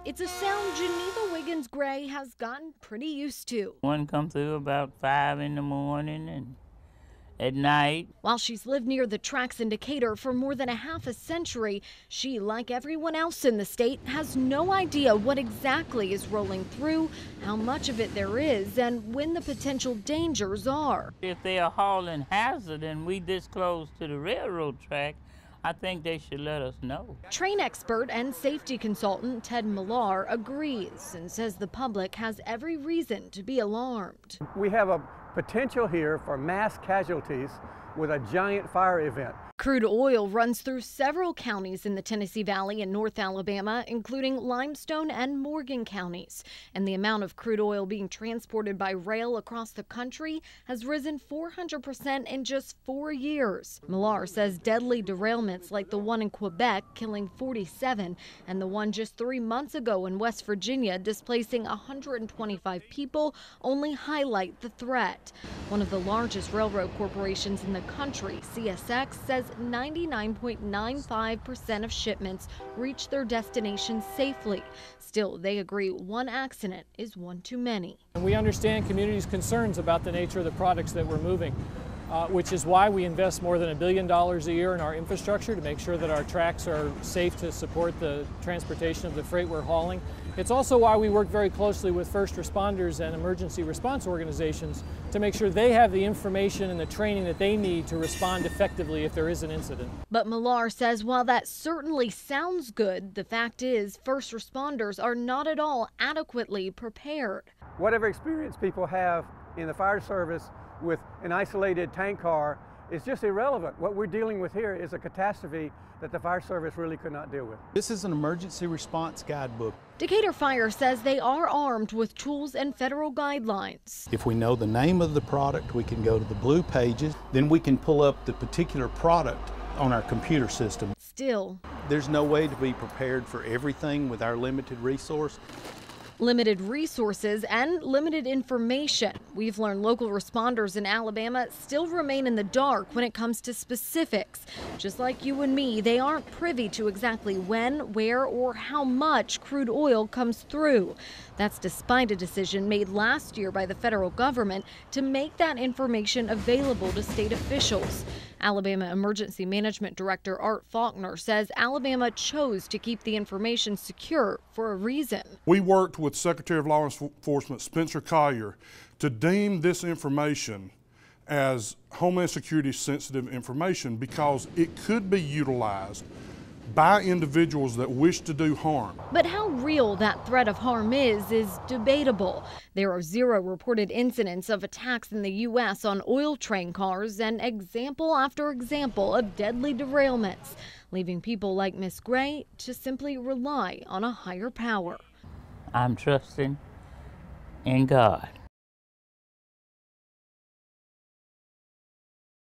It's a sound Geneva Wiggins Gray has gotten pretty used to. One come through about 5 in the morning and at night. While she's lived near the tracks in Decatur for more than a half a century, she, like everyone else in the state, has no idea what exactly is rolling through, how much of it there is, and when the potential dangers are. If they are hauling hazard and we this close to the railroad track, I think they should let us know. Train expert and safety consultant Ted Millar agrees and says the public has every reason to be alarmed. We have a potential here for mass casualties with a giant fire event. Crude oil runs through several counties in the Tennessee Valley and North Alabama, including Limestone and Morgan counties. And the amount of crude oil being transported by rail across the country has risen 400% in just 4 years. Millar says deadly derailments like the one in Quebec, killing 47, and the one just 3 months ago in West Virginia, displacing 125 people, only highlight the threat. One of the largest railroad corporations in the country, CSX, says 99.95% of shipments reach their destination safely. Still, they agree one accident is one too many. And we understand communities' concerns about the nature of the products that we're moving, which is why we invest more than $1 billion a year in our infrastructure to make sure that our tracks are safe to support the transportation of the freight we're hauling. It's also why we work very closely with first responders and emergency response organizations to make sure they have the information and the training that they need to respond effectively if there is an incident. But Millar says while that certainly sounds good, the fact is first responders are not at all adequately prepared. Whatever experience people have in the fire service with an isolated tank car is just irrelevant. What we're dealing with here is a catastrophe that the fire service really could not deal with. This is an emergency response guidebook. Decatur Fire says they are armed with tools and federal guidelines. If we know the name of the product, we can go to the blue pages, then we can pull up the particular product on our computer system. Still, there's no way to be prepared for everything with our limited resource. Limited resources and limited information. We've learned local responders in Alabama still remain in the dark when it comes to specifics. Just like you and me, they aren't privy to exactly when, where, or how much crude oil comes through. That's despite a decision made last year by the federal government to make that information available to state officials. Alabama Emergency Management Director Art Faulkner says Alabama chose to keep the information secure for a reason. We worked with Secretary of Law Enforcement Spencer Collier to deem this information as Homeland Security sensitive information because it could be utilized by individuals that wish to do harm. But how real that threat of harm is debatable. There are 0 reported incidents of attacks in the U.S. on oil train cars and example after example of deadly derailments, leaving people like Miss Gray to simply rely on a higher power. I'm trusting in God.